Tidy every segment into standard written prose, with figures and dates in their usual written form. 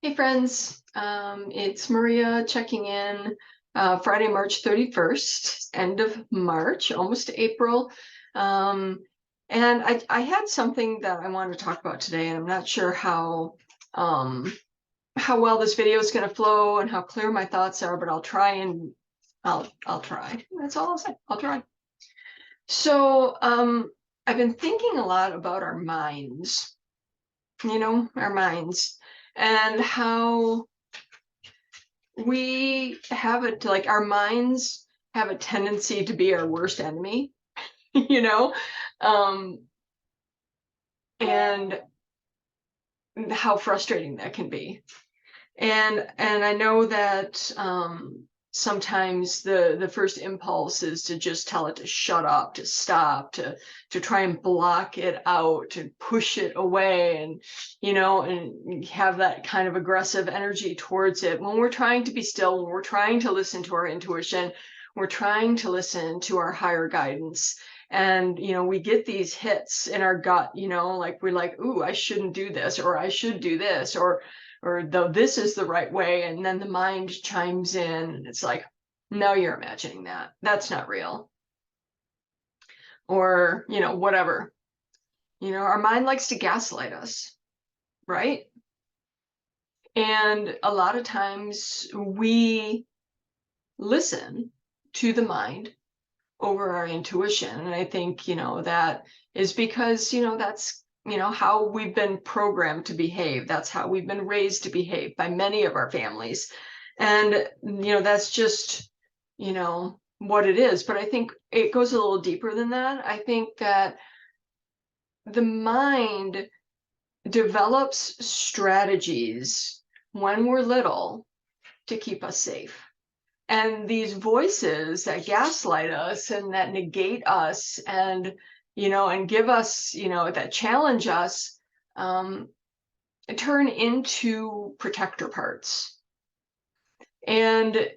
Hey friends, it's Maria checking in. Friday, March 31st, end of March, almost April. Um, and I had something that I wanted to talk about today, and I'm not sure um, how well this video is going to flow and how clear my thoughts are, but I'll try and I'll try. That's all I'll say. I'll try. So I've been thinking a lot about our minds, our minds, and how we have it like our minds have a tendency to be our worst enemy, you know, um, and how frustrating that can be. And I know that sometimes the first impulse is to just tell it to shut up, to stop, to try and block it out, to push it away, and have that kind of aggressive energy towards it. When we're trying to be still, when we're trying to listen to our intuition, we're trying to listen to our higher guidance. And we get these hits in our gut, like we're like, ooh, I shouldn't do this, or I should do this, or though this is the right way, and then the mind chimes in and it's like, no, you're imagining that, that's not real, or whatever. Our mind likes to gaslight us, right? And a lot of times we listen to the mind over our intuition, and I think that is because that's how we've been programmed to behave. That's how we've been raised to behave by many of our families. And that's just what it is. But I think it goes a little deeper than that. I think that the mind develops strategies when we're little to keep us safe. And these voices that gaslight us and that negate us and and give us that challenge us, um, turn into protector parts. And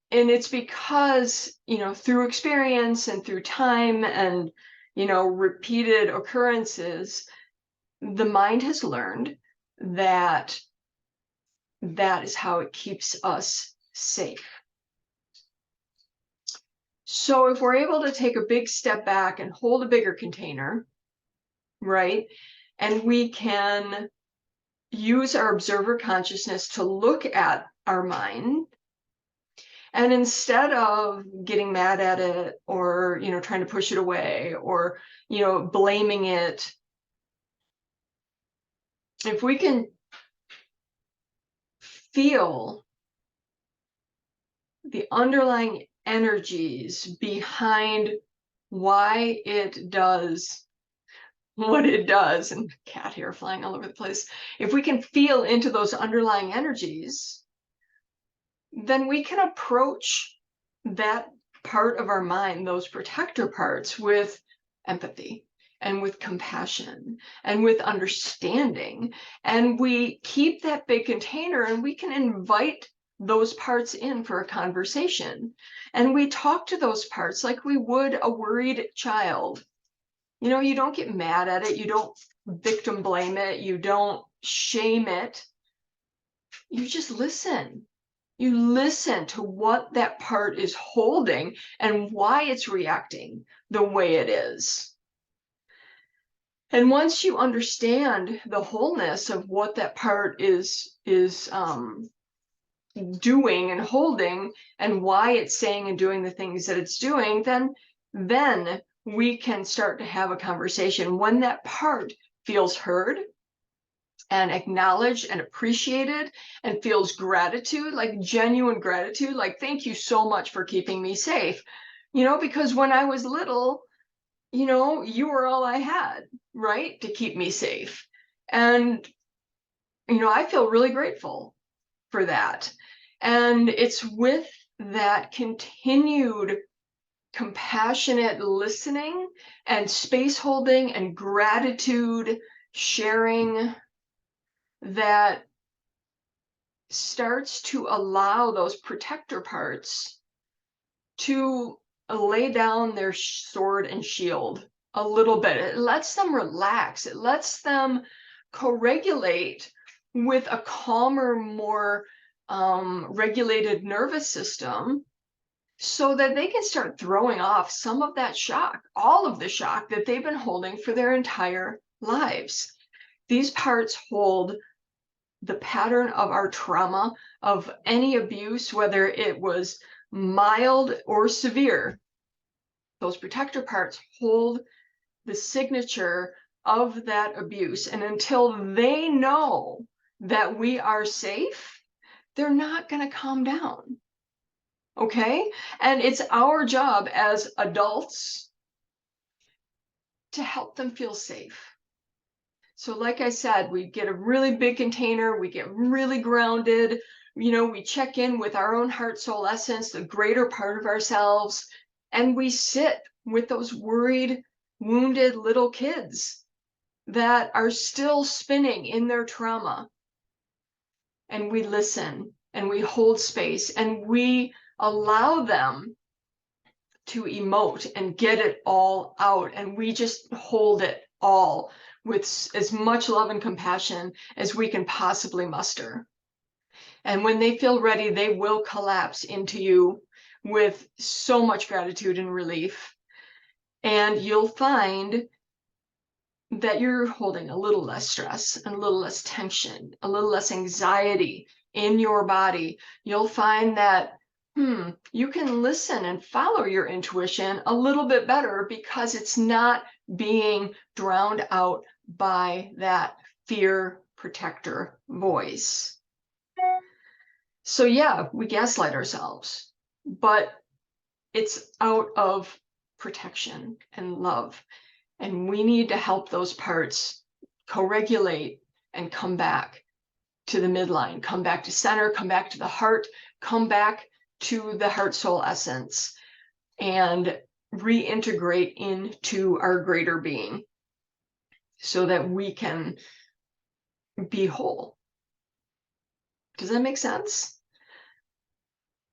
it's because through experience and through time and repeated occurrences, the mind has learned that that is how it keeps us safe. So if we're able to take a big step back and hold a bigger container, right, and we can use our observer consciousness to look at our mind, and instead of getting mad at it or trying to push it away or blaming it, if we can feel the underlying energies behind why it does what it does, and cat hair flying all over the place, if we can feel into those underlying energies, then we can approach that part of our mind, those protector parts, with empathy and with compassion and with understanding. And we keep that big container and we can invite those parts in for a conversation. And we talk to those parts like we would a worried child. You don't get mad at it. You don't victim blame it. You don't shame it. You just listen. You listen to what that part is holding and why it's reacting the way it is. And once you understand the wholeness of what that part is doing and holding and why it's saying and doing the things that it's doing, then we can start to have a conversation. When that part feels heard and acknowledged and appreciated and feels gratitude, like genuine gratitude, like, thank you so much for keeping me safe, because when I was little, you were all I had, right, to keep me safe. And I feel really grateful for that. And it's with that continued compassionate listening and space holding and gratitude sharing that starts to allow those protector parts to lay down their sword and shield a little bit. It lets them relax. It lets them co-regulate with a calmer, more regulated nervous system, so that they can start throwing off some of that shock, all of the shock that they've been holding for their entire lives. These parts hold the pattern of our trauma, of any abuse, whether it was mild or severe. Those protector parts hold the signature of that abuse. And until they know that we are safe, they're not going to calm down. Okay? And it's our job as adults to help them feel safe. So like I said, we get a really big container, we get really grounded, we check in with our own heart, soul, essence, the greater part of ourselves, and we sit with those worried, wounded little kids that are still spinning in their trauma. And we listen and we hold space and we allow them to emote and get it all out. And we just hold it all with as much love and compassion as we can possibly muster. And when they feel ready, they will collapse into you with so much gratitude and relief. And you'll find that you're holding a little less stress and a little less tension, a little less anxiety in your body. You'll find that you can listen and follow your intuition a little bit better because it's not being drowned out by that fear protector voice. So yeah, we gaslight ourselves, but it's out of protection and love. And we need to help those parts co-regulate and come back to the midline, come back to center, come back to the heart, come back to the heart soul essence, and reintegrate into our greater being so that we can be whole. Does that make sense?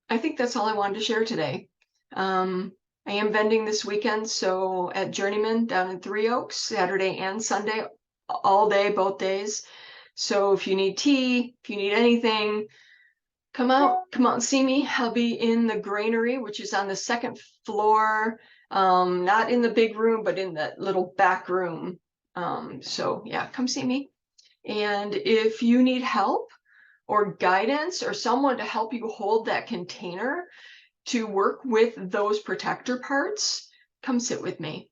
I think that's all I wanted to share today. I am vending this weekend, so at Journeyman down in Three Oaks, Saturday and Sunday, all day, both days. So if you need tea, if you need anything, come out and see me. I'll be in the granary, which is on the second floor, not in the big room, but in that little back room. So yeah, come see me. And if you need help or guidance or someone to help you hold that container to work with those protector parts, come sit with me.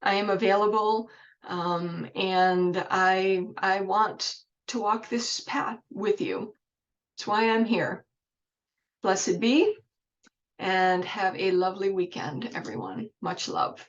I am available, and I want to walk this path with you. That's why I'm here. Blessed be, and have a lovely weekend, everyone. Much love.